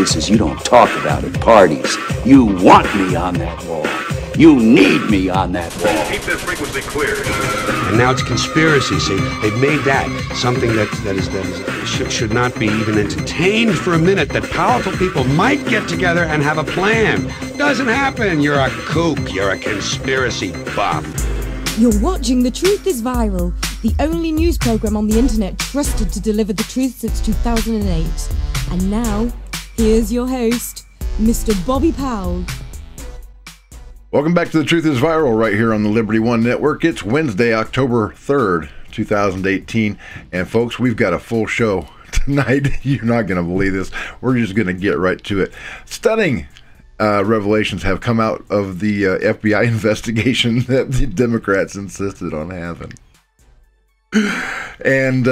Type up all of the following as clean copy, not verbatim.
places you don't talk about at parties. You want me on that wall. You need me on that wall. Keep that frequency clear. And now it's conspiracy. See, they've made that something that should not be even entertained for a minute, that powerful people might get together and have a plan. Doesn't happen. You're a kook. You're a conspiracy buff. You're watching The Truth is Viral, the only news program on the internet trusted to deliver the truth since 2008. And now, here's your host, Mr. Bobby Powell. Welcome back to The Truth is Viral right here on the Liberty One Network. It's Wednesday, October 3rd, 2018. And folks, we've got a full show tonight. You're not going to believe this. We're just going to get right to it. Stunning revelations have come out of the FBI investigation that the Democrats insisted on having. And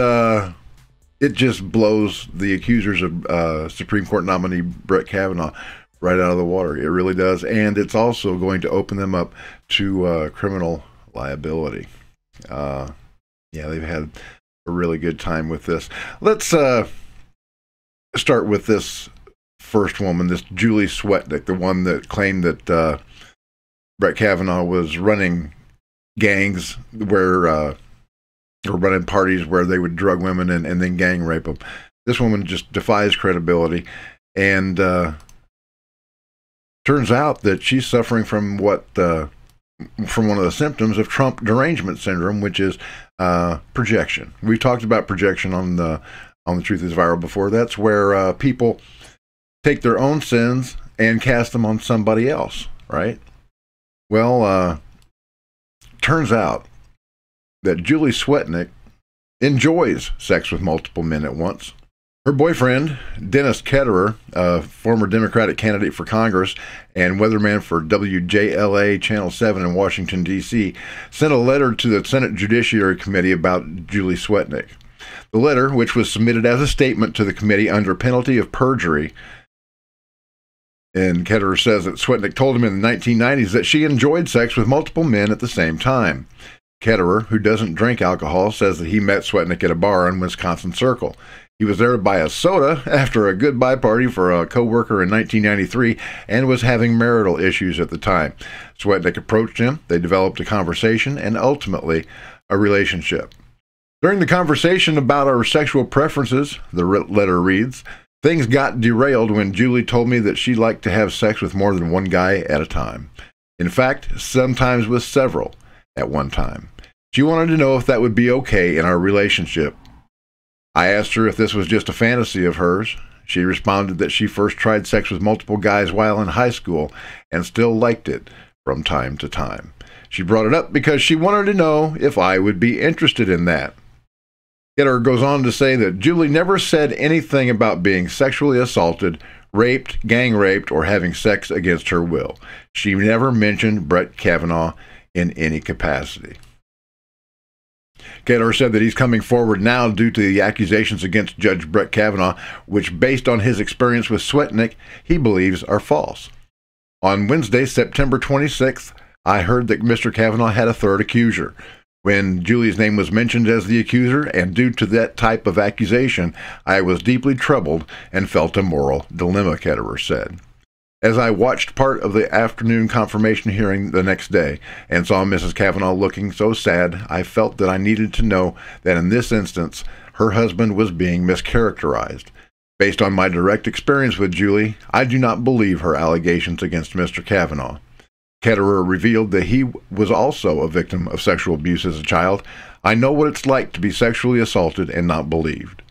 it just blows the accusers of Supreme Court nominee Brett Kavanaugh right out of the water. It really does. And it's also going to open them up to criminal liability. Yeah, they've had a really good time with this. Let's start with this first woman, this Julie Swetnik, the one that claimed that Brett Kavanaugh was running gangs where, or running parties where they would drug women and then gang rape them. This woman just defies credibility. And turns out that she's suffering from from one of the symptoms of Trump derangement syndrome, which is projection. We've talked about projection on the Truth is Viral before. That's where people take their own sins and cast them on somebody else, right? Well, turns out that Julie Swetnik enjoys sex with multiple men at once. Her boyfriend, Dennis Ketterer, a former Democratic candidate for Congress and weatherman for WJLA Channel 7 in Washington, D.C., sent a letter to the Senate Judiciary Committee about Julie Swetnik. The letter, which was submitted as a statement to the committee under penalty of perjury, and Ketterer says that Swetnik told him in the 1990s that she enjoyed sex with multiple men at the same time. Ketterer, who doesn't drink alcohol, says that he met Swetnik at a bar in Wisconsin Circle. He was there to buy a soda after a goodbye party for a co-worker in 1993 and was having marital issues at the time. Swetnik approached him, they developed a conversation, and ultimately a relationship. During the conversation about our sexual preferences, the letter reads, things got derailed when Julie told me that she liked to have sex with more than one guy at a time. In fact, sometimes with several at one time. She wanted to know if that would be okay in our relationship. I asked her if this was just a fantasy of hers. She responded that she first tried sex with multiple guys while in high school and still liked it from time to time. She brought it up because she wanted to know if I would be interested in that. Ketterer goes on to say that Julie never said anything about being sexually assaulted, raped, gang raped, or having sex against her will. She never mentioned Brett Kavanaugh in any capacity. Ketterer said that he's coming forward now due to the accusations against Judge Brett Kavanaugh, which, based on his experience with Swetnik, he believes are false. On Wednesday, September 26th, I heard that Mr. Kavanaugh had a third accuser. When Julie's name was mentioned as the accuser, and due to that type of accusation, I was deeply troubled and felt a moral dilemma, Ketterer said. As I watched part of the afternoon confirmation hearing the next day and saw Mrs. Kavanaugh looking so sad, I felt that I needed to know that in this instance, her husband was being mischaracterized. Based on my direct experience with Julie, I do not believe her allegations against Mr. Kavanaugh. Ketterer revealed that he was also a victim of sexual abuse as a child. I know what it's like to be sexually assaulted and not believed.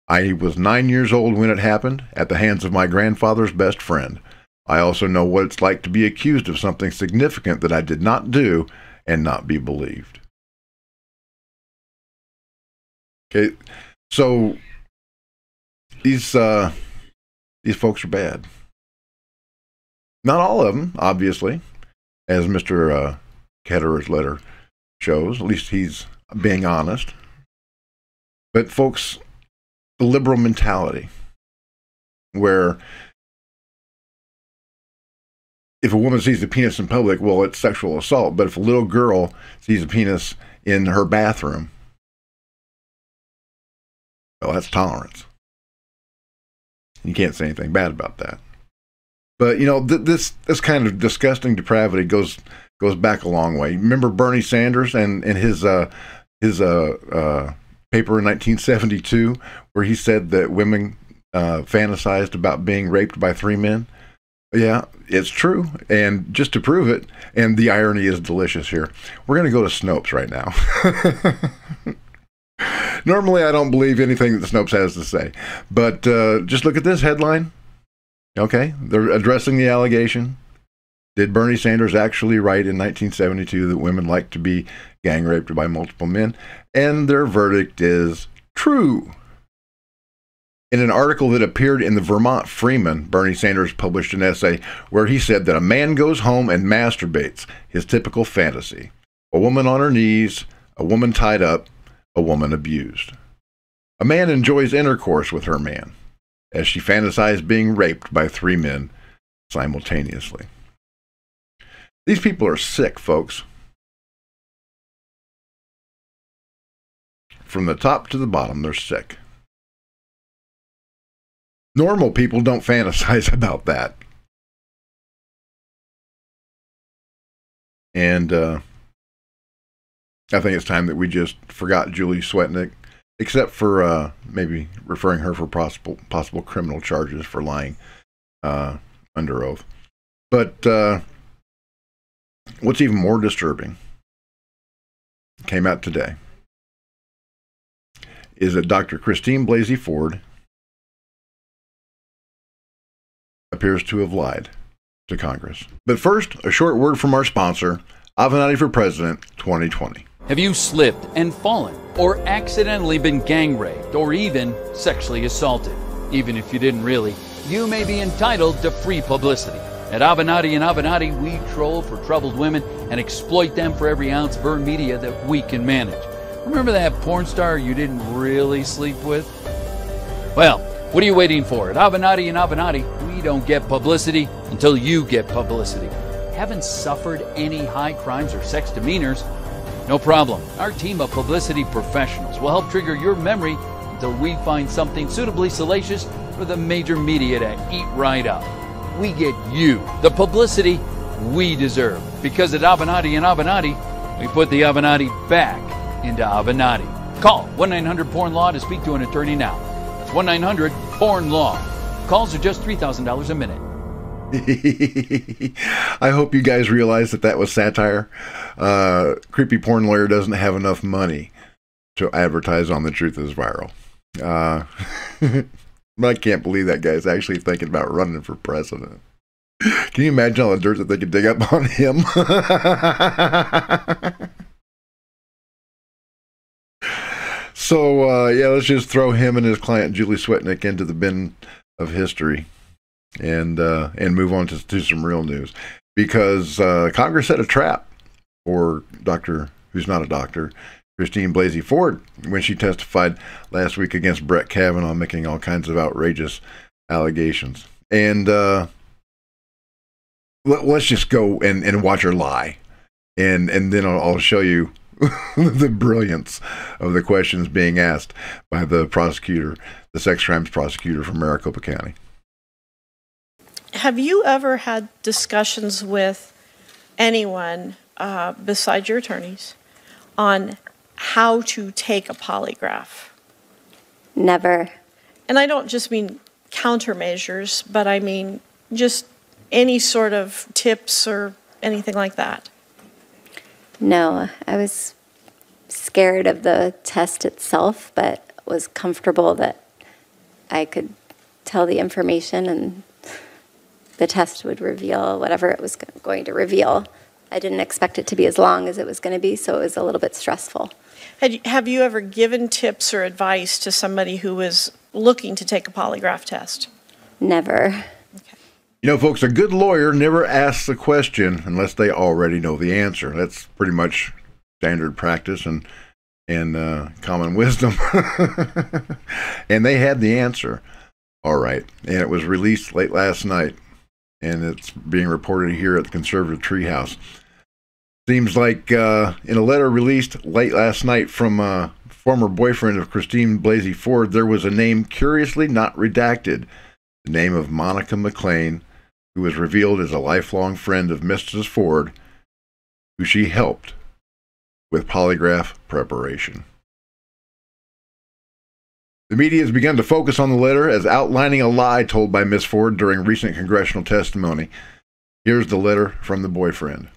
I was 9 years old when it happened, at the hands of my grandfather's best friend. I also know what it's like to be accused of something significant that I did not do and not be believed. Okay, so these folks are bad. Not all of them, obviously, as Mr. Ketterer's letter shows. At least he's being honest. But folks, the liberal mentality, where if a woman sees a penis in public, well, it's sexual assault. But if a little girl sees a penis in her bathroom, well, that's tolerance. You can't say anything bad about that. But, you know, this kind of disgusting depravity goes back a long way. Remember Bernie Sanders and his paper in 1972 where he said that women fantasized about being raped by 3 men? Yeah, it's true. And just to prove it, and the irony is delicious here, we're going to go to Snopes right now. Normally, I don't believe anything that Snopes has to say. But just look at this headline. Okay, they're addressing the allegation. Did Bernie Sanders actually write in 1972 that women like to be gang raped by multiple men? And their verdict is true. In an article that appeared in the Vermont Freeman, Bernie Sanders published an essay where he said that a man goes home and masturbates, his typical fantasy. A woman on her knees, a woman tied up, a woman abused. A man enjoys intercourse with her man, as she fantasized being raped by 3 men simultaneously. These people are sick, folks. From the top to the bottom, they're sick. Normal people don't fantasize about that. And I think it's time that we just forgot Julie Swetnik, except for maybe referring her for possible criminal charges for lying under oath. But what's even more disturbing, came out today, is that Dr. Christine Blasey Ford appears to have lied to Congress. But first, a short word from our sponsor, Avenatti for President 2020. Have you slipped and fallen, or accidentally been gang raped, or even sexually assaulted? Even if you didn't really, you may be entitled to free publicity. At Avenatti and Avenatti, we troll for troubled women and exploit them for every ounce of earned media that we can manage. Remember that porn star you didn't really sleep with? Well, what are you waiting for? At Avenatti and Avenatti, we don't get publicity until you get publicity. Haven't suffered any high crimes or sex demeanors? No problem. Our team of publicity professionals will help trigger your memory until we find something suitably salacious for the major media to eat right up. We get you the publicity we deserve, because at Avenatti and Avenatti, we put the Avenatti back into Avenatti. Call 1-900-PORN-LAW to speak to an attorney now. That's 1-900-PORN-LAW. Calls are just $3,000 a minute. I hope you guys realize that was satire. Creepy porn lawyer doesn't have enough money to advertise on The Truth is Viral. I can't believe that guy's actually thinking about running for president. Can you imagine all the dirt that they could dig up on him? So, yeah, let's just throw him and his client Julie Swetnik into the bin of history and move on to some real news. Because Congress set a trap for Dr. who's not a doctor, Christine Blasey Ford, when she testified last week against Brett Kavanaugh, making all kinds of outrageous allegations. And let's just go and watch her lie. And then I'll show you the brilliance of the questions being asked by the prosecutor, the sex crimes prosecutor from Maricopa County. Have you ever had discussions with anyone besides your attorneys on how to take a polygraph? Never. And I don't just mean countermeasures, but I mean just any sort of tips or anything like that. No, I was scared of the test itself, but was comfortable that I could tell the information and the test would reveal whatever it was going to reveal. I didn't expect it to be as long as it was going to be, so it was a little bit stressful. Have you ever given tips or advice to somebody who was looking to take a polygraph test? Never. Okay. You know, folks, a good lawyer never asks a question unless they already know the answer. That's pretty much standard practice and common wisdom. And they had the answer. All right. And it was released late last night. And it's being reported here at the Conservative Treehouse. Seems like in a letter released late last night from a former boyfriend of Christine Blasey Ford, there was a name curiously not redacted. the name of Monica McClean, who was revealed as a lifelong friend of Mrs. Ford, who she helped with polygraph preparation. The media has begun to focus on the letter as outlining a lie told by Miss Ford during recent congressional testimony. Here's the letter from the boyfriend.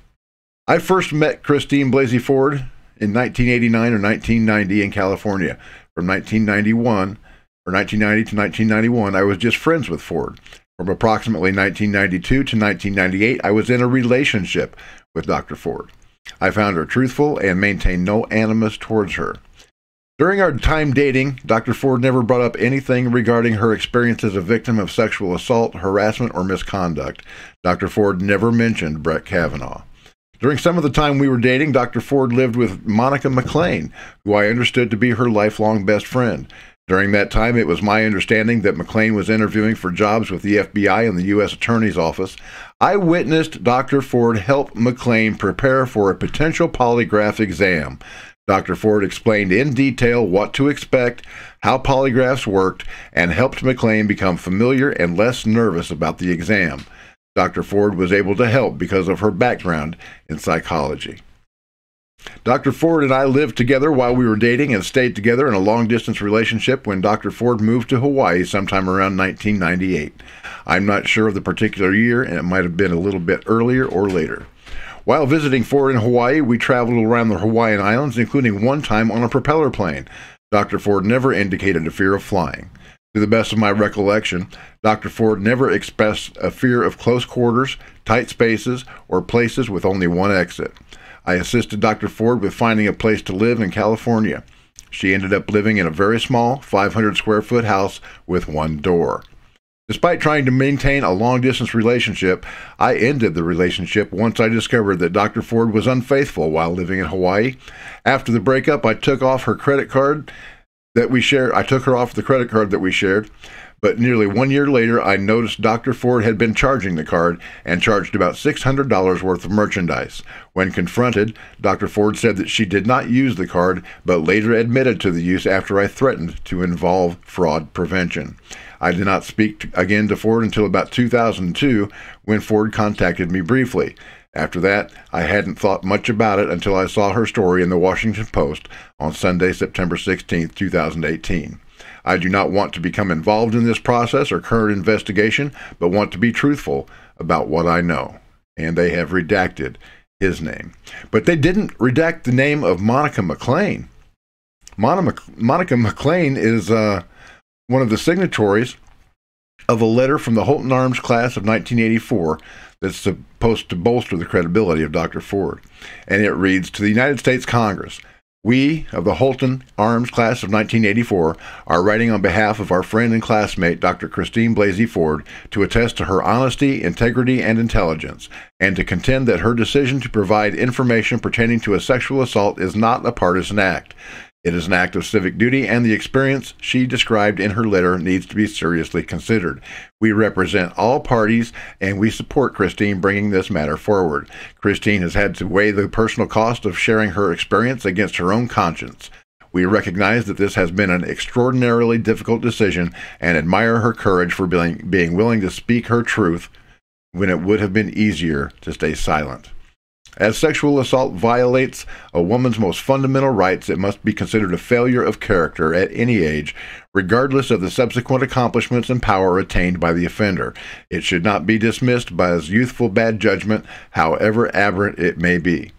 I first met Christine Blasey Ford in 1989 or 1990 in California. From 1990 to 1991, I was just friends with Ford. From approximately 1992 to 1998, I was in a relationship with Dr. Ford. I found her truthful and maintained no animus towards her. During our time dating, Dr. Ford never brought up anything regarding her experience as a victim of sexual assault, harassment, or misconduct. Dr. Ford never mentioned Brett Kavanaugh. During some of the time we were dating, Dr. Ford lived with Monica McClean, who I understood to be her lifelong best friend. During that time, it was my understanding that McClean was interviewing for jobs with the FBI and the U.S. Attorney's Office. I witnessed Dr. Ford help McClean prepare for a potential polygraph exam. Dr. Ford explained in detail what to expect, how polygraphs worked, and helped McClean become familiar and less nervous about the exam. Dr. Ford was able to help because of her background in psychology. Dr. Ford and I lived together while we were dating and stayed together in a long-distance relationship when Dr. Ford moved to Hawaii sometime around 1998. I'm not sure of the particular year, and it might have been a little bit earlier or later. While visiting Ford in Hawaii, we traveled around the Hawaiian Islands, including one time on a propeller plane. Dr. Ford never indicated a fear of flying. To the best of my recollection, Dr. Ford never expressed a fear of close quarters, tight spaces, or places with only one exit. I assisted Dr. Ford with finding a place to live in California. She ended up living in a very small, 500-square-foot house with one door. Despite trying to maintain a long-distance relationship, I ended the relationship once I discovered that Dr. Ford was unfaithful while living in Hawaii. After the breakup, I took off her credit card that we shared. I took her off the credit card that we shared, but nearly 1 year later, I noticed Dr. Ford had been charging the card and charged about $600 worth of merchandise. When confronted, Dr. Ford said that she did not use the card, but later admitted to the use after I threatened to involve fraud prevention. I did not speak again to Ford until about 2002, when Ford contacted me briefly. After that, I hadn't thought much about it until I saw her story in the Washington Post on Sunday, September 16, 2018. I do not want to become involved in this process or current investigation, but want to be truthful about what I know. And they have redacted his name. But they didn't redact the name of Monica McClean. Monica McClean is one of the signatories of a letter from the Holton Arms class of 1984 that's supposed to bolster the credibility of Dr. Ford. And it reads, "To the United States Congress, we of the Holton Arms class of 1984 are writing on behalf of our friend and classmate, Dr. Christine Blasey Ford, to attest to her honesty, integrity, and intelligence, and to contend that her decision to provide information pertaining to a sexual assault is not a partisan act. It is an act of civic duty, and the experience she described in her letter needs to be seriously considered. We represent all parties, and we support Christine bringing this matter forward. Christine has had to weigh the personal cost of sharing her experience against her own conscience. We recognize that this has been an extraordinarily difficult decision and admire her courage for being willing to speak her truth when it would have been easier to stay silent. As sexual assault violates a woman's most fundamental rights, it must be considered a failure of character at any age, regardless of the subsequent accomplishments and power attained by the offender. It should not be dismissed by as youthful bad judgment, however aberrant it may be.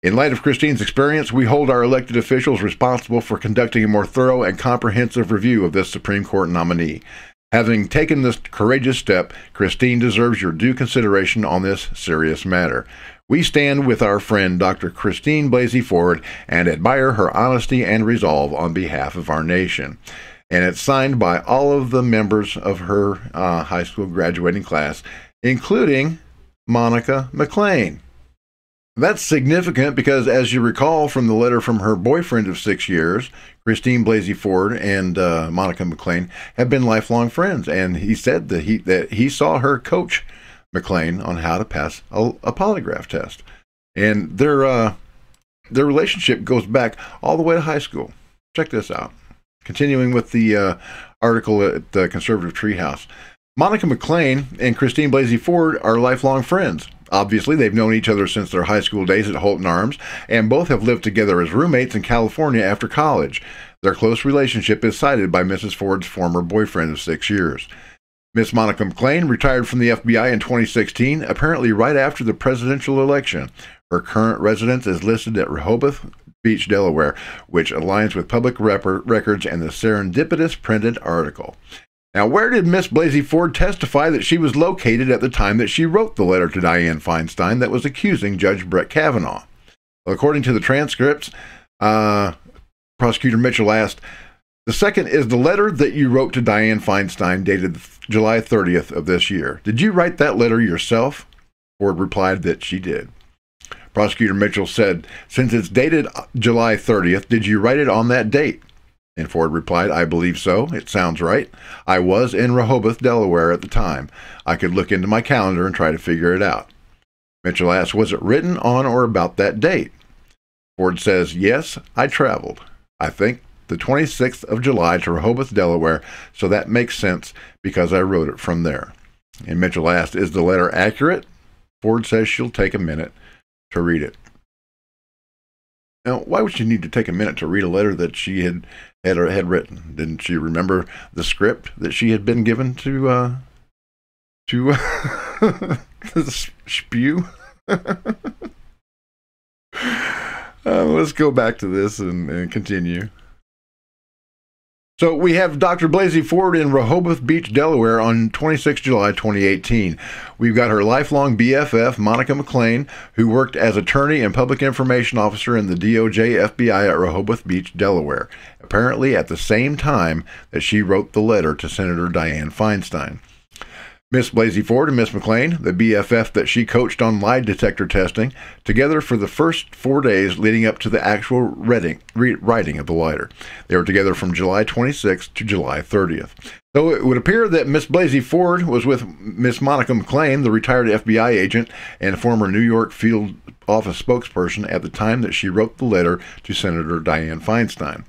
In light of Christine's experience, we hold our elected officials responsible for conducting a more thorough and comprehensive review of this Supreme Court nominee. Having taken this courageous step, Christine deserves your due consideration on this serious matter. We stand with our friend Dr. Christine Blasey Ford and admire her honesty and resolve on behalf of our nation." And it's signed by all of the members of her high school graduating class, including Monica McClean. That's significant because, as you recall from the letter from her boyfriend of 6 years, Christine Blasey Ford and Monica McClean have been lifelong friends, and he said that he saw her coach McClean on how to pass a polygraph test. And their relationship goes back all the way to high school. Check this out. Continuing with the article at the Conservative Treehouse. Monica McClean and Christine Blasey Ford are lifelong friends. Obviously, they've known each other since their high school days at Holton Arms, and both have lived together as roommates in California after college. Their close relationship is cited by Mrs. Ford's former boyfriend of 6 years. Miss Monica McClean retired from the FBI in 2016, apparently right after the presidential election. Her current residence is listed at Rehoboth Beach, Delaware, which aligns with public records and the serendipitous printed article. Now, where did Miss Blasey Ford testify that she was located at the time that she wrote the letter to Dianne Feinstein that was accusing Judge Brett Kavanaugh? Well, according to the transcripts, Prosecutor Mitchell asked, "The second is the letter that you wrote to Dianne Feinstein dated July 30th of this year. Did you write that letter yourself?" Ford replied that she did. Prosecutor Mitchell said, "Since it's dated July 30th, did you write it on that date?" And Ford replied, "I believe so. It sounds right. I was in Rehoboth, Delaware at the time. I could look into my calendar and try to figure it out." Mitchell asked, "Was it written on or about that date?" Ford says, "Yes, I traveled. I think the 26th of July to Rehoboth, Delaware, so that makes sense because I wrote it from there." And Mitchell asked, "Is the letter accurate?" Ford says she'll take a minute to read it. Now, why would she need to take a minute to read a letter that she had written? Didn't she remember the script that she had been given to spew? Let's go back to this and continue. So we have Dr. Blasey Ford in Rehoboth Beach, Delaware on 26 July 2018. We've got her lifelong BFF, Monica McClean, who worked as attorney and public information officer in the DOJ FBI at Rehoboth Beach, Delaware, apparently at the same time that she wrote the letter to Senator Dianne Feinstein. Miss Blasey Ford and Miss McClean, the BFF that she coached on lie detector testing, together for the first 4 days leading up to the actual writing of the letter. They were together from July 26th to July 30th. So it would appear that Miss Blasey Ford was with Miss Monica McClean, the retired FBI agent and former New York field office spokesperson at the time that she wrote the letter to Senator Dianne Feinstein.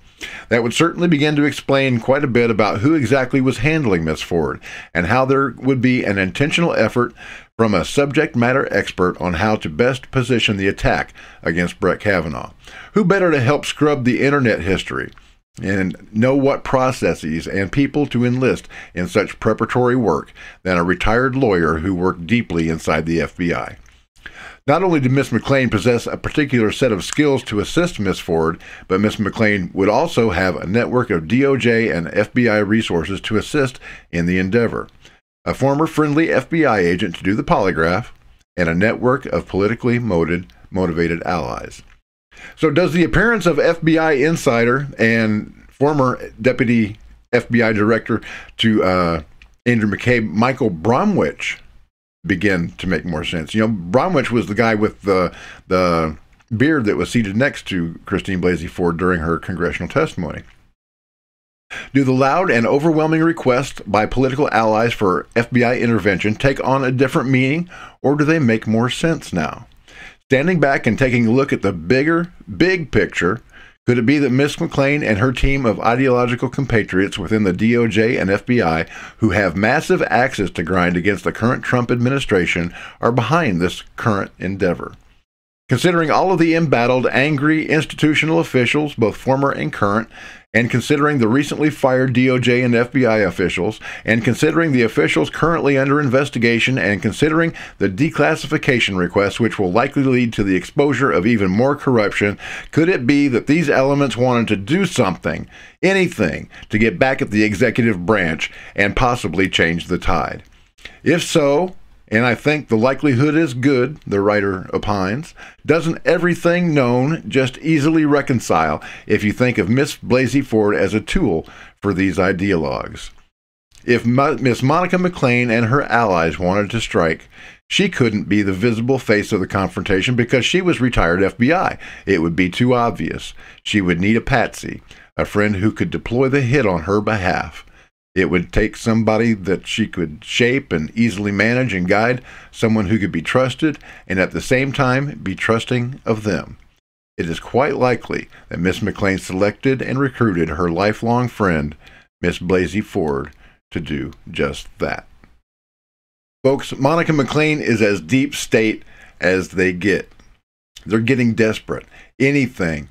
That would certainly begin to explain quite a bit about who exactly was handling Miss Ford and how there would be an intentional effort from a subject matter expert on how to best position the attack against Brett Kavanaugh. Who better to help scrub the internet history and know what processes and people to enlist in such preparatory work than a retired lawyer who worked deeply inside the FBI? Not only did Miss McClean possess a particular set of skills to assist Miss Ford, but Miss McClean would also have a network of DOJ and FBI resources to assist in the endeavor. A former friendly FBI agent to do the polygraph, and a network of politically motivated allies. So does the appearance of FBI insider and former deputy FBI director to Andrew McCabe, Michael Bromwich, begin to make more sense? You know, Bromwich was the guy with the beard that was seated next to Christine Blasey Ford during her congressional testimony. Do the loud and overwhelming requests by political allies for FBI intervention take on a different meaning, or do they make more sense now? Standing back and taking a look at the big picture, could it be that Miss McClean and her team of ideological compatriots within the DOJ and FBI who have massive axes to grind against the current Trump administration are behind this current endeavor? Considering all of the embattled, angry institutional officials, both former and current, and considering the recently fired DOJ and FBI officials, and considering the officials currently under investigation, and considering the declassification requests which will likely lead to the exposure of even more corruption, could it be that these elements wanted to do something, anything, to get back at the executive branch and possibly change the tide? If so, and I think the likelihood is good, the writer opines, doesn't everything known just easily reconcile if you think of Miss Blasey Ford as a tool for these ideologues? If Miss Monica McClean and her allies wanted to strike, she couldn't be the visible face of the confrontation because she was retired FBI. It would be too obvious. She would need a patsy, a friend who could deploy the hit on her behalf. It would take somebody that she could shape and easily manage and guide, someone who could be trusted and at the same time be trusting of them. It is quite likely that Miss McClean selected and recruited her lifelong friend, Miss Blasey Ford, to do just that. Folks, Monica McClean is as deep state as they get. They're getting desperate. Anything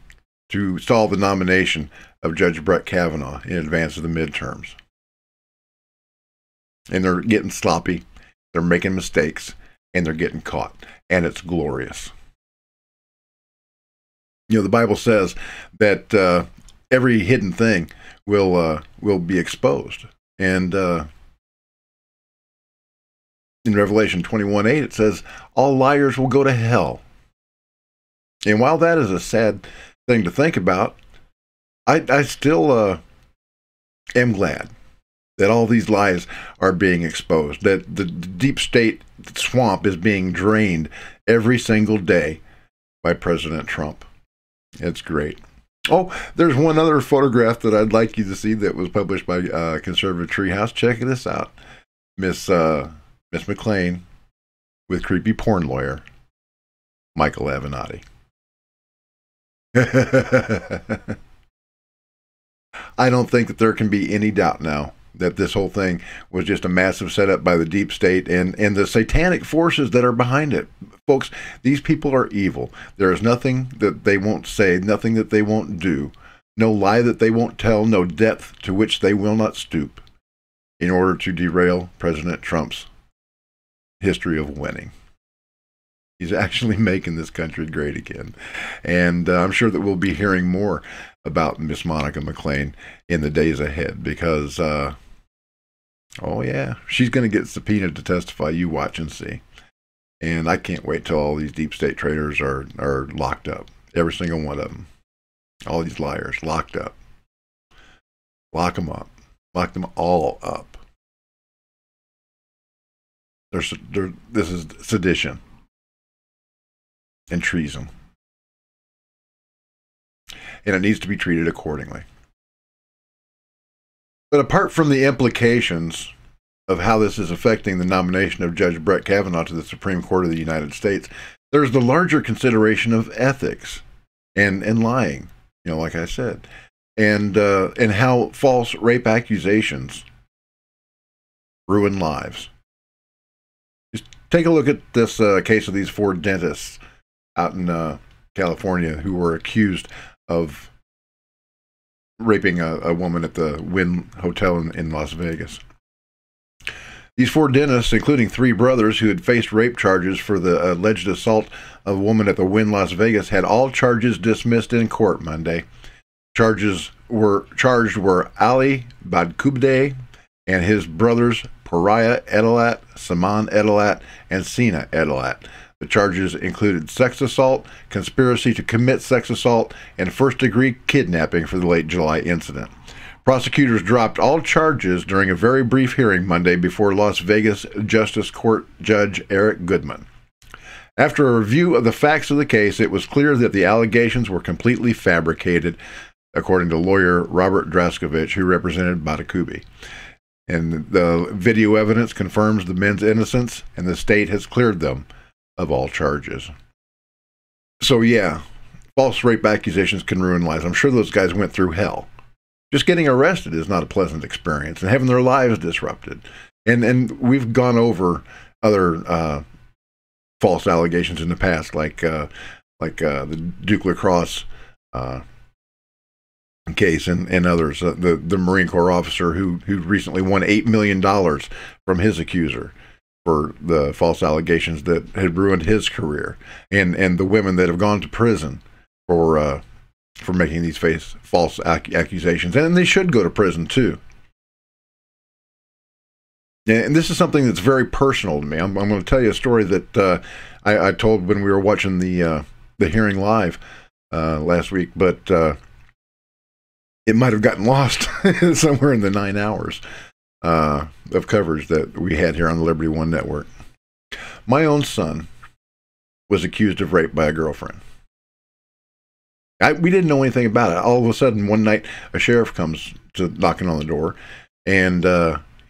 to stall the nomination of Judge Brett Kavanaugh in advance of the midterms. And they're getting sloppy, they're making mistakes, and they're getting caught. And it's glorious. You know, the Bible says that every hidden thing will be exposed. And in Revelation 21:8, it says, all liars will go to hell. And while that is a sad thing to think about, I still am glad that all these lies are being exposed, that the deep state swamp is being drained every single day by President Trump. It's great. Oh, there's one other photograph that I'd like you to see that was published by Conservative Treehouse. Check this out. Miss McClean with creepy porn lawyer Michael Avenatti. I don't think that there can be any doubt now that this whole thing was just a massive setup by the deep state and the satanic forces that are behind it. Folks, these people are evil. There is nothing that they won't say, nothing that they won't do, no lie that they won't tell, no depth to which they will not stoop in order to derail President Trump's history of winning. He's actually making this country great again. And I'm sure that we'll be hearing more about Miss Monica McClean in the days ahead because, oh yeah, she's going to get subpoenaed to testify. You watch and see. And I can't wait till all these deep state traitors are locked up. Every single one of them. All these liars locked up. Lock them up. Lock them all up. This is sedition and treason. And it needs to be treated accordingly. But apart from the implications of how this is affecting the nomination of Judge Brett Kavanaugh to the Supreme Court of the United States, there's the larger consideration of ethics and lying, you know, like I said, and how false rape accusations ruin lives. Just take a look at this case of these 4 dentists out in California who were accused of raping a woman at the Wynn Hotel in Las Vegas. These 4 dentists, including 3 brothers who had faced rape charges for the alleged assault of a woman at the Wynn Las Vegas, had all charges dismissed in court Monday. Charged were Ali Badkubde and his brothers Pariah Edelat, Saman Edelat, and Sina Edelat. The charges included sex assault, conspiracy to commit sex assault, and first-degree kidnapping for the late July incident. Prosecutors dropped all charges during a very brief hearing Monday before Las Vegas Justice Court Judge Eric Goodman. After a review of the facts of the case, it was clear that the allegations were completely fabricated, according to lawyer Robert Draskovich, who represented Badkubde. And the video evidence confirms the men's innocence, and the state has cleared them of all charges. So yeah, false rape accusations can ruin lives. I'm sure those guys went through hell. Just getting arrested is not a pleasant experience, and having their lives disrupted. And we've gone over other false allegations in the past, like the Duke Lacrosse case and others. The Marine Corps officer who recently won $8 million from his accuser for the false allegations that had ruined his career, and the women that have gone to prison for making these false accusations, and they should go to prison too. And this is something that's very personal to me. I'm going to tell you a story that I told when we were watching the hearing live last week, but it might have gotten lost somewhere in the 9 hours of coverage that we had here on the Liberty One Network. My own son was accused of rape by a girlfriend. We didn't know anything about it. All of a sudden, one night, a sheriff comes to knocking on the door, and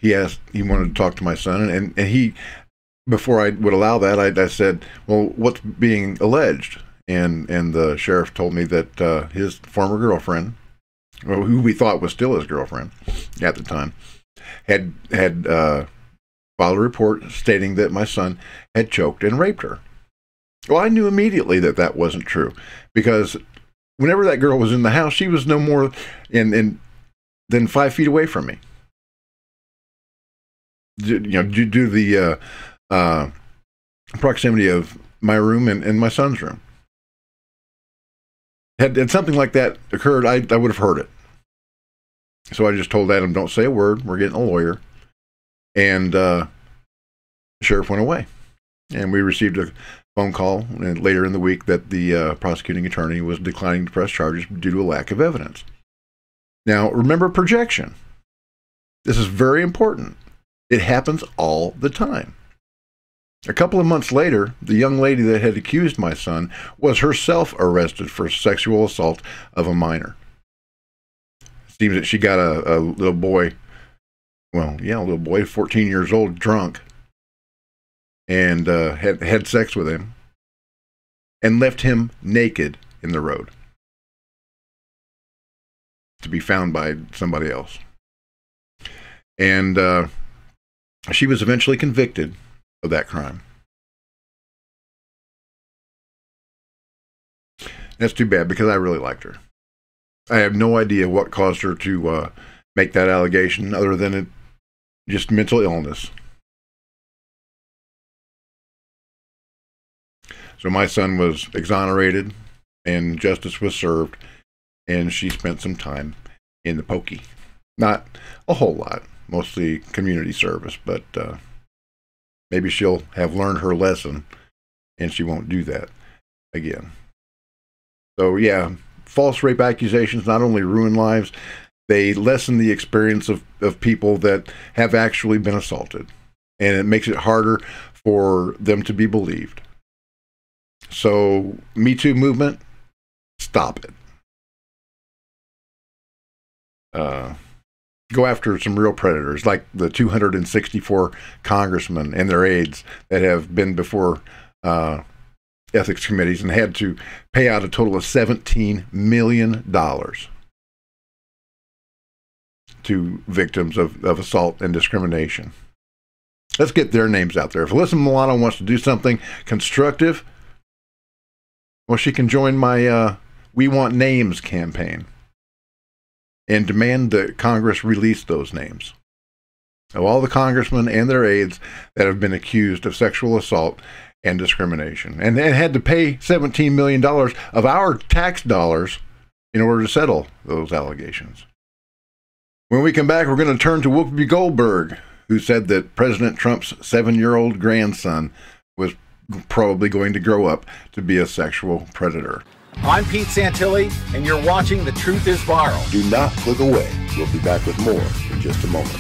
he wanted to talk to my son, and he, before I would allow that, I said, well, what's being alleged? And the sheriff told me that his former girlfriend, who we thought was still his girlfriend at the time, had filed a report stating that my son had choked and raped her. Well, I knew immediately that that wasn't true, because whenever that girl was in the house, she was no more than 5 feet away from me. Due to the proximity of my room and my son's room. Had something like that occurred, I would have heard it. So I just told Adam, don't say a word. We're getting a lawyer. And the sheriff went away. And we received a phone call later in the week that the prosecuting attorney was declining to press charges due to a lack of evidence. Now, remember projection. This is very important. It happens all the time. A couple of months later, the young lady that had accused my son was herself arrested for sexual assault of a minor. Seems that she got a little boy, a little boy, 14 years old, drunk, and had sex with him, and left him naked in the road to be found by somebody else. And she was eventually convicted of that crime. That's too bad, because I really liked her. I have no idea what caused her to make that allegation, other than just mental illness. So my son was exonerated and justice was served, and she spent some time in the pokey. Not a whole lot, mostly community service, but maybe she'll have learned her lesson and she won't do that again. So yeah, false rape accusations not only ruin lives, they lessen the experience of people that have actually been assaulted. And it makes it harder for them to be believed. So, Me Too movement, stop it. Go after some real predators, like the 264 congressmen and their aides that have been before ethics committees and had to pay out a total of $17 million to victims of assault and discrimination. Let's get their names out there. If Alyssa Milano wants to do something constructive, well, she can join my We Want Names campaign and demand that Congress release those names of all the congressmen and their aides that have been accused of sexual assault and discrimination, and had to pay $17 million of our tax dollars in order to settle those allegations. When we come back, we're going to turn to Whoopie Goldberg, who said that President Trump's 7-year-old grandson was probably going to grow up to be a sexual predator. I'm Pete Santilli, and you're watching The Truth is Viral. Do not click away. We'll be back with more in just a moment.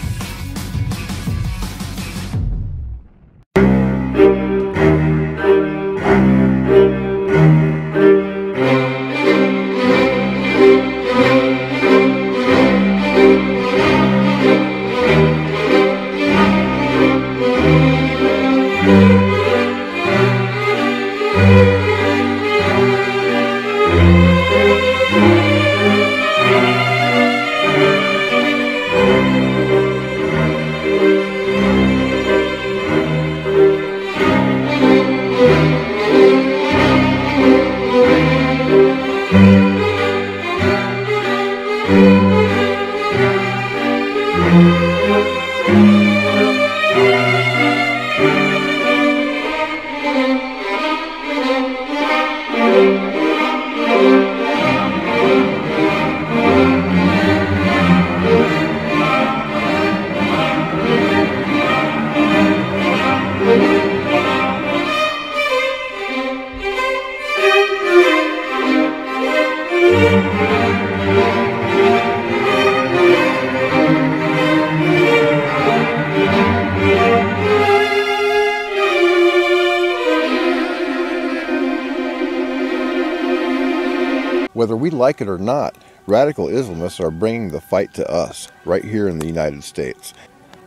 Whether we like it or not, radical Islamists are bringing the fight to us, right here in the United States.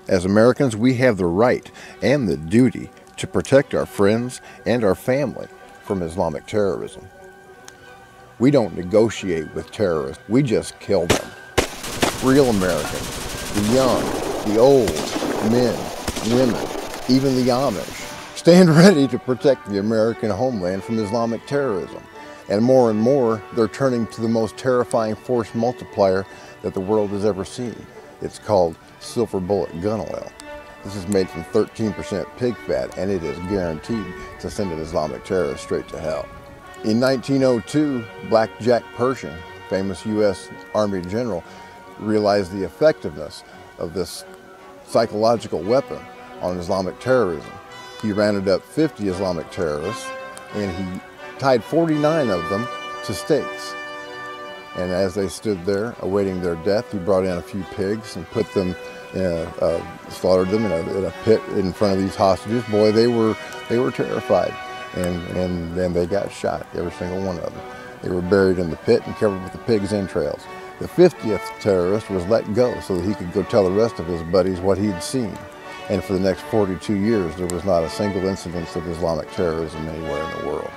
As Americans, we have the right and the duty to protect our friends and our family from Islamic terrorism. We don't negotiate with terrorists, we just kill them. Real Americans, the young, the old, men, women, even the Amish, stand ready to protect the American homeland from Islamic terrorism. And more, they're turning to the most terrifying force multiplier that the world has ever seen. It's called silver bullet gun oil. This is made from 13% pig fat, and it is guaranteed to send an Islamic terrorist straight to hell. In 1902, Black Jack Pershing, famous U.S. Army general, realized the effectiveness of this psychological weapon on Islamic terrorism. He rounded up 50 Islamic terrorists, and he tied 49 of them to stakes. And as they stood there awaiting their death, he brought in a few pigs and put them, slaughtered them in a pit in front of these hostages. Boy, they were terrified, and then they got shot, every single one of them. They were buried in the pit and covered with the pig's entrails. The 50th terrorist was let go so that he could go tell the rest of his buddies what he'd seen. And for the next 42 years, there was not a single incident of Islamic terrorism anywhere in the world.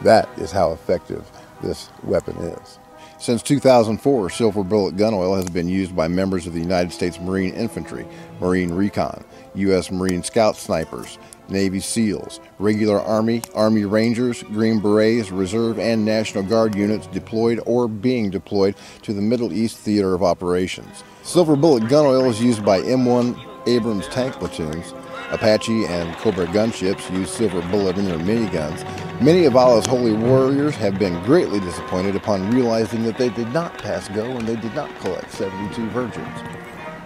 That is how effective this weapon is. Since 2004, silver bullet gun oil has been used by members of the United States Marine Infantry, Marine Recon, U.S. Marine Scout Snipers, Navy SEALs, regular Army, Army Rangers, Green Berets, Reserve, and National Guard units deployed or being deployed to the Middle East theater of operations. Silver bullet gun oil is used by M1 Abrams tank platoons. Apache and Cobra gunships use silver bullet in their miniguns. Many of Allah's holy warriors have been greatly disappointed upon realizing that they did not pass go and they did not collect 72 virgins.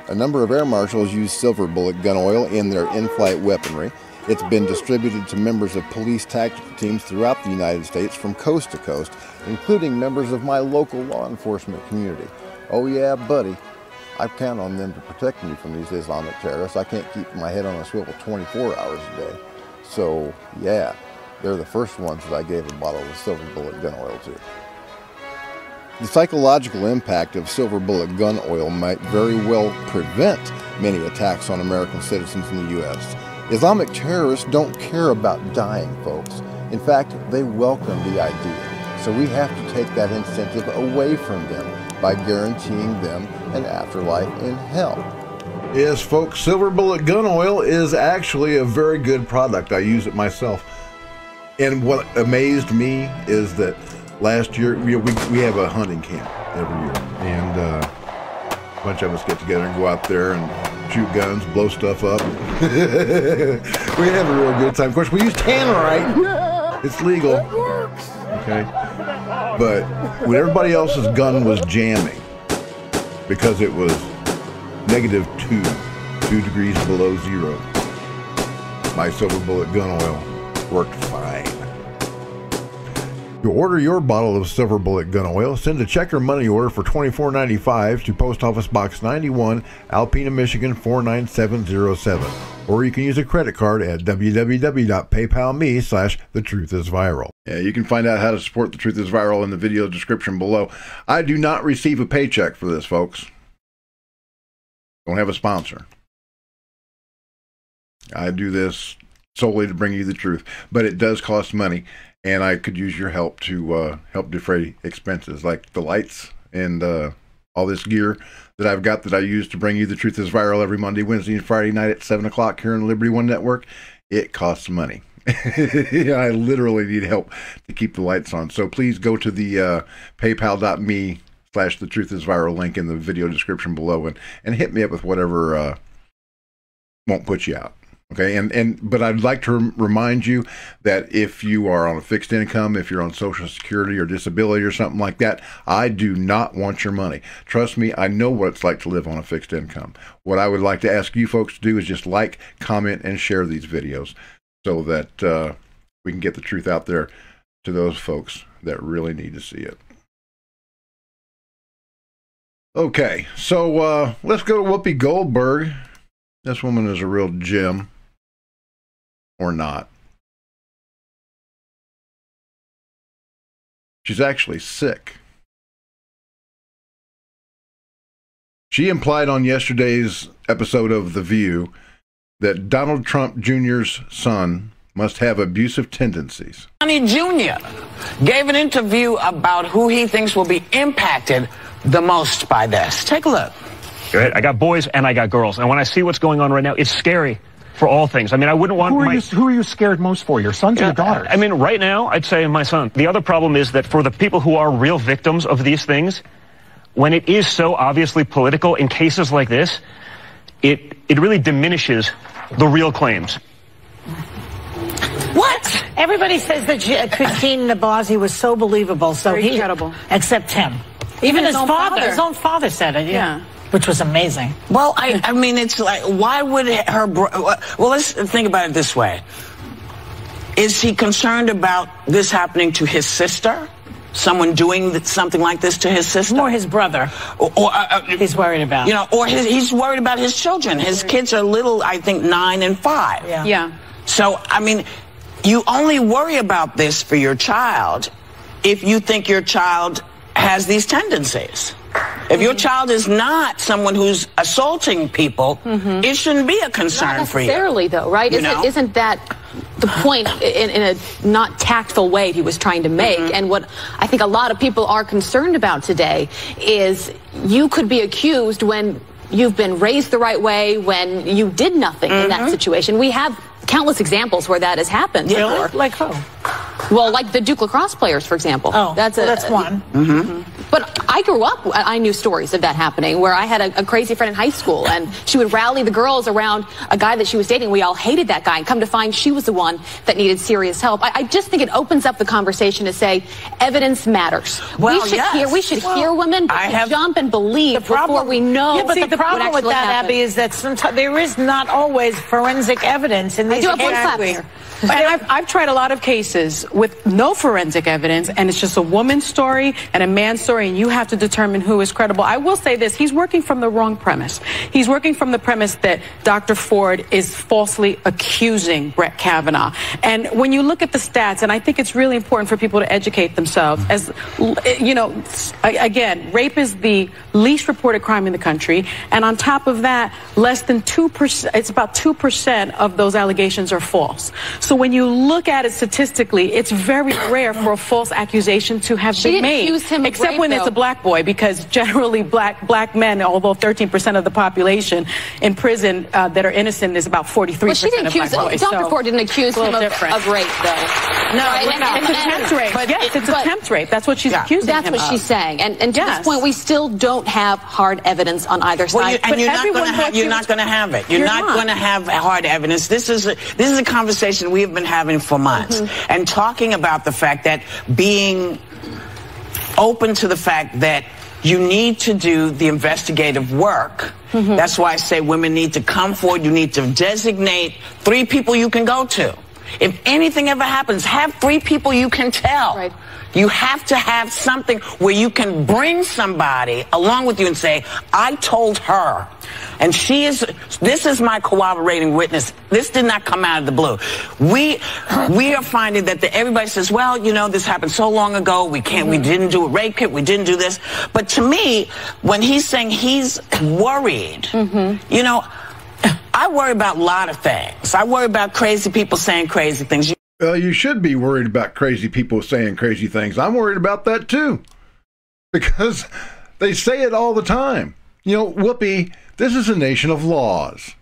A number of air marshals use silver bullet gun oil in their in-flight weaponry. It's been distributed to members of police tactical teams throughout the United States from coast to coast, including members of my local law enforcement community. Oh yeah, buddy, I count on them to protect me from these Islamic terrorists. I can't keep my head on a swivel 24 hours a day. So yeah, they're the first ones that I gave a bottle of silver bullet gun oil to. The psychological impact of silver bullet gun oil might very well prevent many attacks on American citizens in the U.S. Islamic terrorists don't care about dying, folks. In fact, they welcome the idea. So we have to take that incentive away from them by guaranteeing them an afterlife in hell. Yes, folks, silver bullet gun oil is actually a very good product. I use it myself. And what amazed me is that last year, we have a hunting camp every year. And a bunch of us get together and go out there and shoot guns, blow stuff up. We have a real good time. Of course, we use tannerite. Yeah, it's legal. It works. Okay. But when everybody else's gun was jamming because it was -2 degrees below zero, my silver bullet gun oil worked fine. To order your bottle of silver bullet gun oil, send a check or money order for $24.95 to Post Office Box 91, Alpena, Michigan 49707. Or you can use a credit card at www.paypalme/thetruthisviral. Yeah, you can find out how to support The Truth is Viral in the video description below. I do not receive a paycheck for this, folks. Don't have a sponsor. I do this solely to bring you the truth, but it does cost money. And I could use your help to help defray expenses like the lights and all this gear that I've got that I use to bring you The Truth is Viral every Monday, Wednesday, and Friday night at 7 o'clock here on the Liberty One Network. It costs money. I literally need help to keep the lights on. So please go to the paypal.me/thetruithisviral link in the video description below and hit me up with whatever won't put you out. Okay, but I'd like to remind you that if you are on a fixed income, if you're on Social Security or disability or something like that, I do not want your money. Trust me, I know what it's like to live on a fixed income. What I would like to ask you folks to do is just like, comment, and share these videos so that we can get the truth out there to those folks that really need to see it. Okay, so let's go to Whoopi Goldberg. This woman is a real gem. Or not. She's actually sick. She implied on yesterday's episode of The View that Donald Trump Jr.'s son must have abusive tendencies. Johnny Jr. gave an interview about who he thinks will be impacted the most by this. Take a look. Right? I got boys and I got girls. And when I see what's going on right now, it's scary for all things. I mean, I wouldn't want Who are you scared most for, your sons or your daughters? I mean, right now, I'd say my son. The other problem is that for the people who are real victims of these things, when it is so obviously political in cases like this, it really diminishes the real claims. What? Everybody says that Christine de Blasio was so believable, so Very incredible. Except him. Even his father. His own father said it. Yeah. Which was amazing. Well, I mean, it's like, why would her... Well, let's think about it this way. Is he concerned about this happening to his sister? Someone doing something like this to his sister? Or his brother. Or he's worried about. You know, or he's worried about his children. His kids are little, I think, 9 and 5. Yeah. So, I mean, you only worry about this for your child if you think your child has these tendencies. If your child is not someone who's assaulting people, it shouldn't be a concern for you. Not necessarily, though, right? Isn't that the point in a not tactful way he was trying to make? And what I think a lot of people are concerned about today is you could be accused when you've been raised the right way, when you did nothing in that situation. We have countless examples where that has happened. Really? Like who? Well, like the Duke lacrosse players, for example. Oh, that's one. But I grew up, I knew stories of that happening, where I had a crazy friend in high school, and she would rally the girls around a guy that she was dating. We all hated that guy, and come to find she was the one that needed serious help. I just think it opens up the conversation to say evidence matters. Well, we should hear women, but to jump and believe before we know. Yeah, but the problem with that, Abby, is that sometimes there is not always forensic evidence in these cases. And I've tried a lot of cases with no forensic evidence, and it's just a woman's story and a man's story, and you have to determine who is credible. I will say this, he's working from the wrong premise. He's working from the premise that Dr. Ford is falsely accusing Brett Kavanaugh. And when you look at the stats, and I think it's really important for people to educate themselves, as you know, again, rape is the least reported crime in the country, and on top of that, less than 2%, it's about 2% of those allegations are false. So when you look at it statistically, it's very rare for a false accusation to have been made, except when it's a black boy, because generally black men, although 13% of the population in prison that are innocent is about 43% of black boys. Dr. Ford didn't accuse him of rape, though. No, it's attempt rape. Yes, it's attempt rape. That's what she's accusing him of. That's what she's saying. And to this point, we still don't have hard evidence on either side. And you're not going to have it. You're not going to have hard evidence. This is a conversation we have been having for months, and talking about the fact that being open to the fact that you need to do the investigative work. That's why I say women need to come forward. You need to designate 3 people you can go to. If anything ever happens, have 3 people you can tell. Right. You have to have something where you can bring somebody along with you and say, I told her, and this is my corroborating witness. This did not come out of the blue. We are finding that everybody says, well, you know, this happened so long ago, we didn't do a rape kit, we didn't do this. But to me, when he's saying he's worried, you know, I worry about a lot of things. I worry about crazy people saying crazy things. Well, you should be worried about crazy people saying crazy things. I'm worried about that too, because they say it all the time. You know, Whoopie, this is a nation of laws.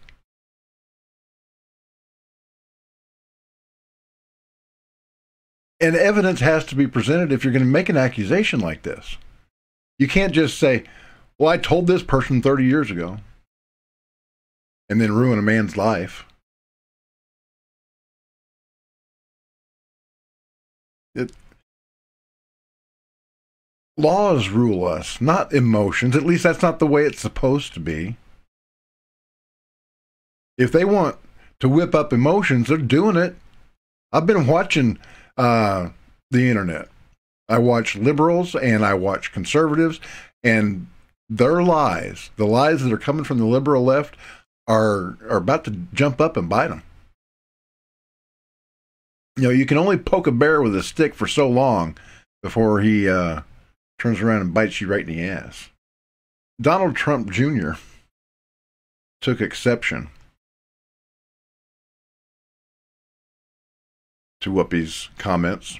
And evidence has to be presented if you're going to make an accusation like this. You can't just say, well, I told this person 30 years ago, and then ruin a man's life. Laws rule us, not emotions. At least that's not the way it's supposed to be. If they want to whip up emotions, they're doing it. I've been watching the internet. I watch liberals and I watch conservatives, and their lies, the lies that are coming from the liberal left, are about to jump up and bite them. You know, you can only poke a bear with a stick for so long before he turns around and bites you right in the ass. Donald Trump Jr. took exception to Whoopi's comments,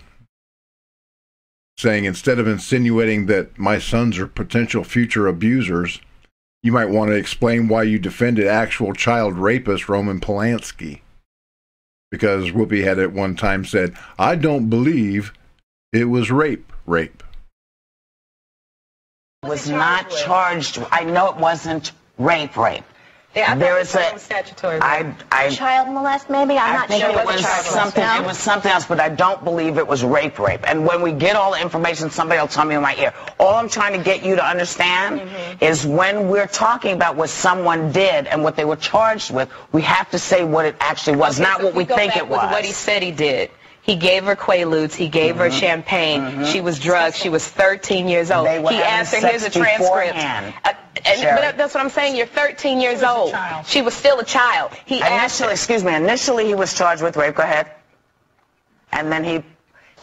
saying, instead of insinuating that my sons are potential future abusers, You might want to explain why you defended actual child rapist Roman Polanski. Because Whoopi had at one time said, I don't believe it was rape. Was not charged. I know it wasn't rape. There is a statutory child molest, maybe. I'm not sure. It was something. It was something else, but I don't believe it was rape. And when we get all the information, somebody will tell me in my ear. All I'm trying to get you to understand is when we're talking about what someone did and what they were charged with, we have to say what it actually was, not what we think it was. What he said he did. He gave her Quaaludes. He gave her champagne. She was drugged. She was 13 years old. He answered, here's a transcript. But that's what I'm saying. You're 13 years old. She was still a child. Initially he was charged with rape. Go ahead. And then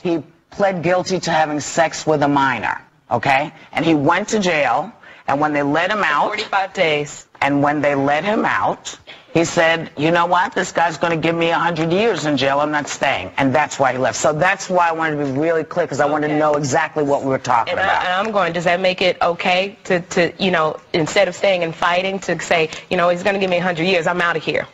he pled guilty to having sex with a minor. Okay? And he went to jail. And when they let him out, 45 days. And when they let him out, he said, you know what? This guy's going to give me 100 years in jail. I'm not staying. And that's why he left. So that's why I wanted to be really clear, because I wanted to know exactly what we were talking about. And I'm going, does that make it okay to, you know, instead of staying and fighting, to say, you know, he's going to give me 100 years. I'm out of here.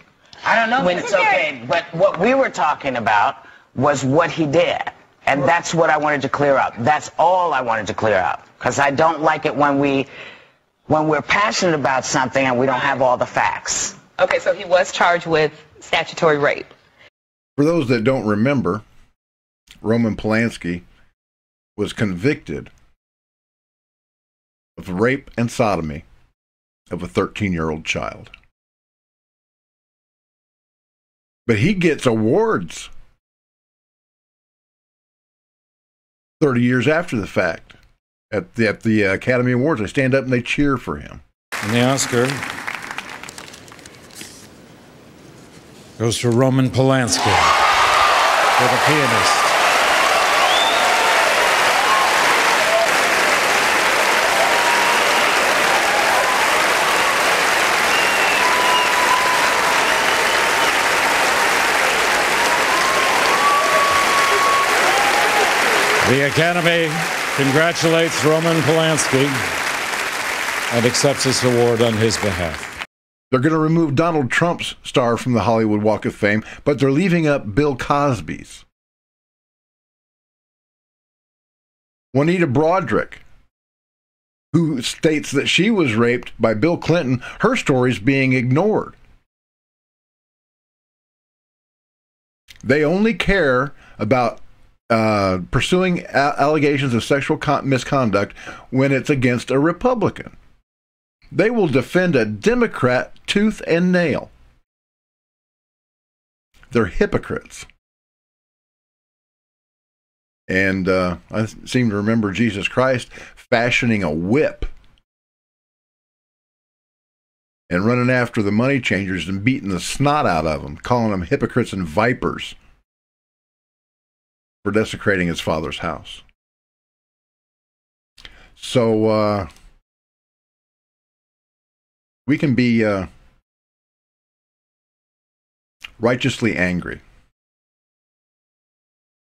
I don't know if it's okay. But what we were talking about was what he did. And that's what I wanted to clear up. That's all I wanted to clear up. Because I don't like it when we're passionate about something and we don't have all the facts. Okay, so he was charged with statutory rape. For those that don't remember, Roman Polanski was convicted of rape and sodomy of a 13-year-old child. But he gets awards 30 years after the fact. At the Academy Awards, they stand up and they cheer for him. And the Oscar goes to Roman Polanski for The Pianist. The Academy congratulates Roman Polanski and accepts this award on his behalf. They're going to remove Donald Trump's star from the Hollywood Walk of Fame, but they're leaving up Bill Cosby's. Juanita Broderick, who states that she was raped by Bill Clinton, her story's being ignored. They only care about pursuing allegations of sexual misconduct when it's against a Republican. They will defend a Democrat tooth and nail. They're hypocrites. And I seem to remember Jesus Christ fashioning a whip and running after the money changers and beating the snot out of them, calling them hypocrites and vipers for desecrating his Father's house. So we can be righteously angry.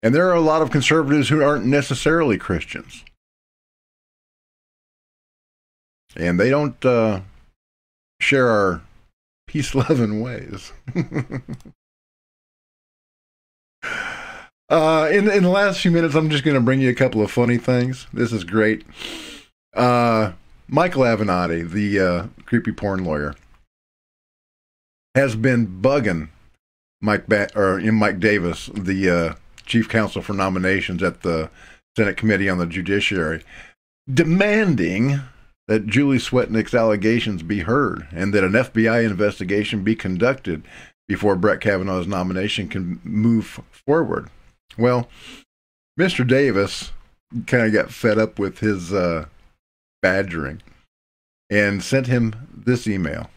And there are a lot of conservatives who aren't necessarily Christians. And they don't share our peace-loving ways. In the last few minutes, I'm just going to bring you a couple of funny things. This is great. Michael Avenatti, the creepy porn lawyer, has been bugging Mike Davis, the chief counsel for nominations at the Senate Committee on the Judiciary, demanding that Julie Swetnik's allegations be heard and that an FBI investigation be conducted before Brett Kavanaugh's nomination can move forward. Well, Mr. Davis kind of got fed up with his badgering and sent him this email.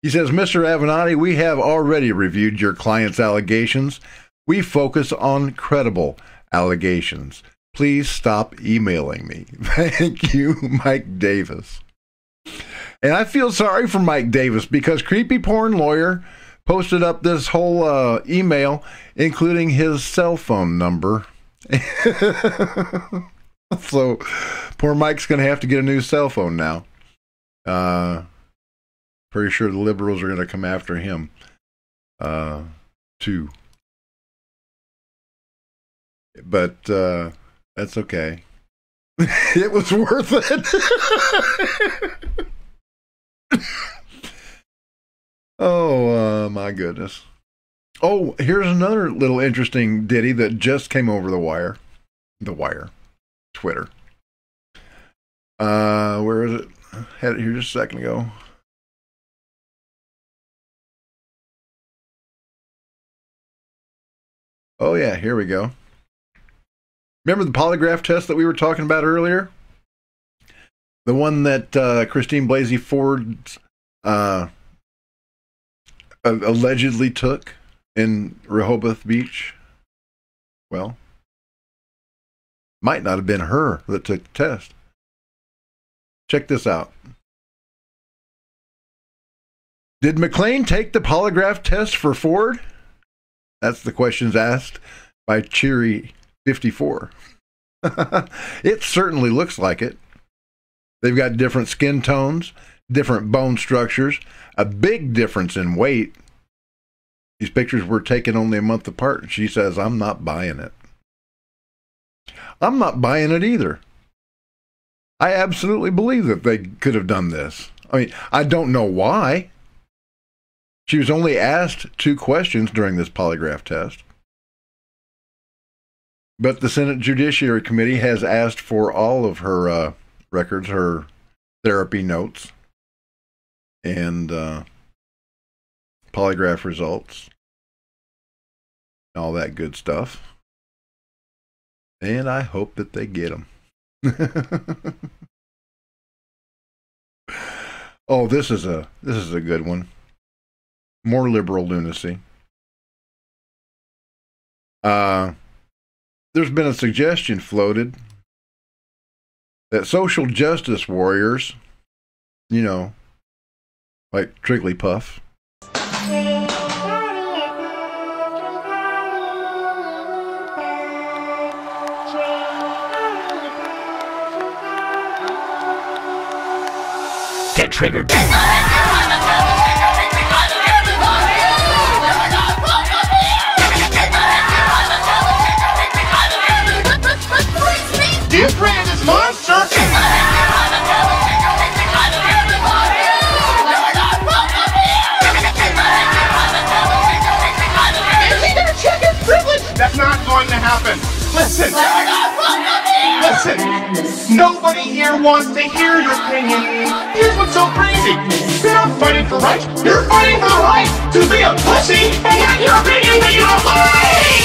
He says, Mr. Avenatti, we have already reviewed your client's allegations. We focus on credible allegations. Please stop emailing me. Thank you, Mike Davis. And I feel sorry for Mike Davis because Creepy Porn Lawyer posted up this whole email, including his cell phone number. So poor Mike's going to have to get a new cell phone now. Pretty sure the liberals are going to come after him, too. But that's okay. It was worth it. Oh, my goodness. Oh, here's another little interesting ditty that just came over the wire. The wire. Twitter. Where is it? I had it here just a second ago. Oh, yeah, here we go. Remember the polygraph test that we were talking about earlier? The one that Christine Blasey Ford allegedly took in Rehoboth Beach? Well, might not have been her that took the test. Check this out. Did McClean take the polygraph test for Ford? That's the questions asked by Cheery54. It certainly looks like it. They've got different skin tones, different bone structures, a big difference in weight. These pictures were taken only a month apart, and she says, I'm not buying it. I'm not buying it either. I absolutely believe that they could have done this. I mean, I don't know why. She was only asked 2 questions during this polygraph test. But the Senate Judiciary Committee has asked for all of her records, her therapy notes, and polygraph results, all that good stuff. And I hope that they get them. Oh, this is a good one. More liberal lunacy. There's been a suggestion floated that social justice warriors, you know, like Trigglypuff, get triggered. Dear friend, this monster! Is he gonna check his privilege? That's not going to happen. Listen. Listen. Nobody here wants to hear your opinion. Here's what's so crazy. You're not fighting for rights. You're fighting for the right to be a pussy and have your opinion that you don't like.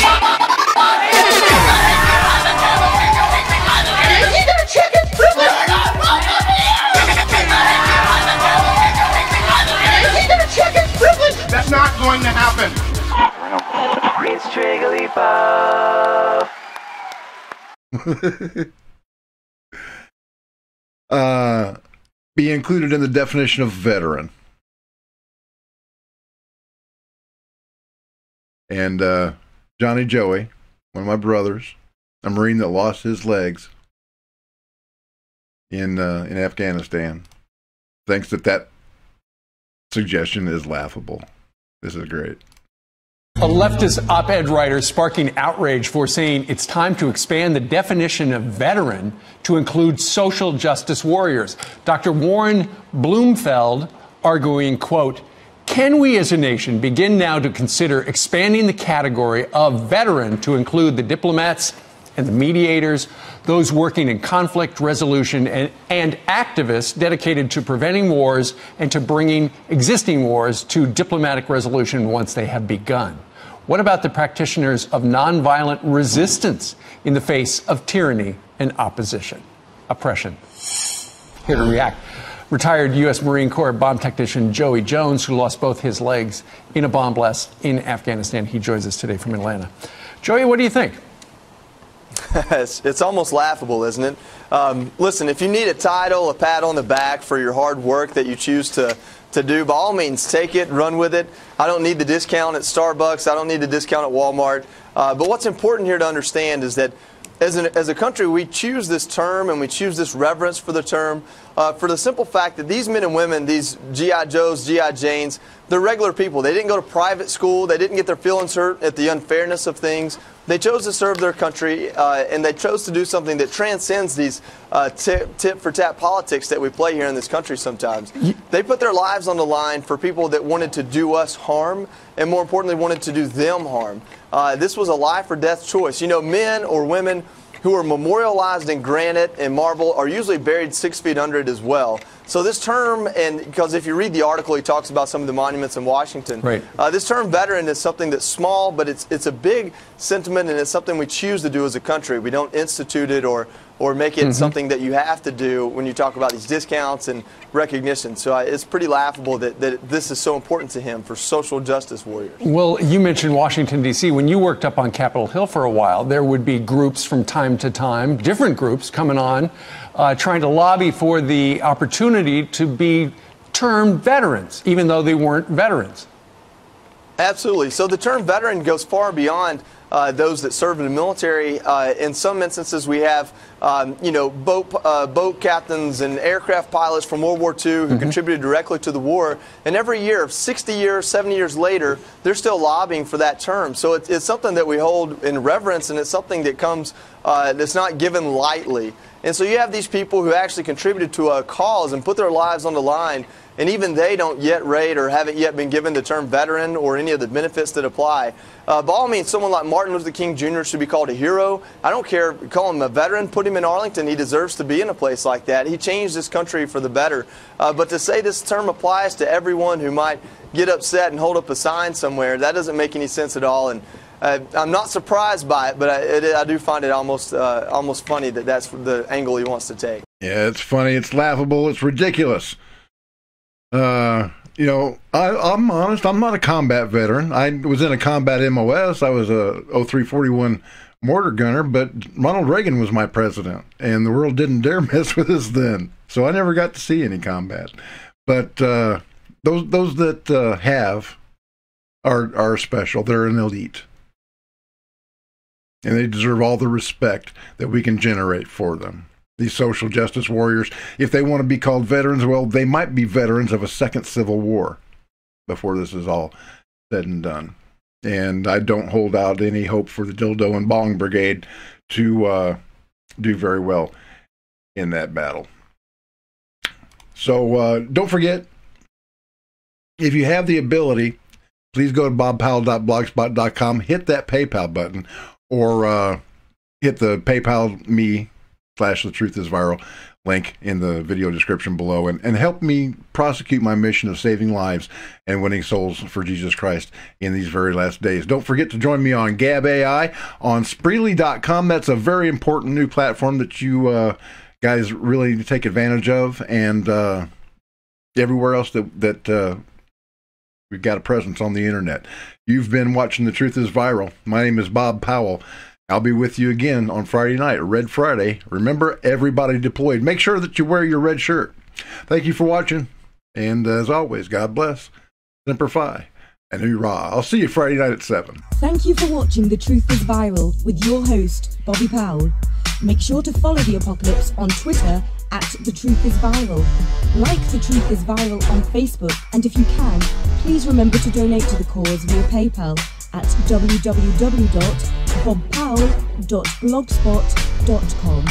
Check his privilege! Is he gonna check his privilege? That's not going to happen. It's Trigglypuff. Be included in the definition of veteran. And Johnny Joey, one of my brothers, a Marine that lost his legs in Afghanistan, thinks that suggestion is laughable. This is great. A leftist op-ed writer sparking outrage for saying it's time to expand the definition of veteran to include social justice warriors. Dr. Warren Bloomfeld arguing, quote, can we as a nation begin now to consider expanding the category of veteran to include the diplomats and the mediators, those working in conflict resolution, and activists dedicated to preventing wars and to bringing existing wars to diplomatic resolution once they have begun? What about the practitioners of nonviolent resistance in the face of tyranny and opposition? Oppression. Here to react, retired U.S. Marine Corps bomb technician Joey Jones, who lost both his legs in a bomb blast in Afghanistan. He joins us today from Atlanta. Joey, what do you think? It's almost laughable, isn't it? Listen, if you need a title, a pat on the back for your hard work that you choose to do, by all means, take it, run with it. I don't need the discount at Starbucks. I don't need the discount at Walmart. But what's important here to understand is that as a country, we choose this term and we choose this reverence for the term for the simple fact that these men and women, these G.I. Joes, G.I. Janes, they're regular people. They didn't go to private school. They didn't get their feelings hurt at the unfairness of things. They chose to serve their country, and they chose to do something that transcends these tit-for-tat politics that we play here in this country sometimes. They put their lives on the line for people that wanted to do us harm, and more importantly, wanted to do them harm. This was a life or death choice. You know, men or women who are memorialized in granite and marble are usually buried 6 feet under it as well. So this term, and because if you read the article, he talks about some of the monuments in Washington. Right. This term veteran is something that's small, but it's a big sentiment, and it's something we choose to do as a country. We don't institute it or make it something that you have to do when you talk about these discounts and recognition. So it's pretty laughable that this is so important to him for social justice warriors. Well, you mentioned Washington, D.C. When you worked up on Capitol Hill for a while, there would be groups from time to time, different groups coming on, trying to lobby for the opportunity to be termed veterans, even though they weren't veterans. Absolutely. So the term veteran goes far beyond those that serve in the military. In some instances, we have, boat captains and aircraft pilots from World War II who contributed directly to the war. And every year, 60 years, 70 years later, they're still lobbying for that term. So it's something that we hold in reverence, and it's something that comes that's not given lightly. And so you have these people who actually contributed to a cause and put their lives on the line, and even they don't yet rate or haven't yet been given the term veteran or any of the benefits that apply. By all means, someone like Martin Luther King Jr. should be called a hero. I don't care, call him a veteran, put him in Arlington. He deserves to be in a place like that. He changed this country for the better. But to say this term applies to everyone who might get upset and hold up a sign somewhere, that doesn't make any sense at all. And I'm not surprised by it, but I do find it almost funny that that's the angle he wants to take. Yeah, it's funny. It's laughable. It's ridiculous. I'm honest. I'm not a combat veteran. I was in a combat MOS. I was a 0341 mortar gunner, but Ronald Reagan was my president, and the world didn't dare mess with us then. So I never got to see any combat. But those that have are special. They're an elite. And they deserve all the respect that we can generate for them. These social justice warriors, if they want to be called veterans, well, they might be veterans of a second civil war before this is all said and done. And I don't hold out any hope for the Dildo and Bong Brigade to do very well in that battle. So don't forget, if you have the ability, please go to bobpowell.blogspot.com, hit that PayPal button, or hit the PayPal Me /The Truth Is Viral link in the video description below, and help me prosecute my mission of saving lives and winning souls for Jesus Christ in these very last days. Don't forget to join me on Gab AI, on Spreely.com. That's a very important new platform that you guys really need to take advantage of, and everywhere else that we've got a presence on the internet. You've been watching The Truth Is Viral. My name is Bob Powell. I'll be with you again on Friday night, Red Friday. Remember, everybody deployed. Make sure that you wear your red shirt. Thank you for watching. And as always, God bless, Semper Fi, and hoorah. I'll see you Friday night at 7. Thank you for watching The Truth Is Viral with your host, Bobby Powell. Make sure to follow The Apocalypse on Twitter @The Truth Is Viral. Like The Truth Is Viral on Facebook, and if you can, please remember to donate to the cause via PayPal at www.bobpowell.blogspot.com.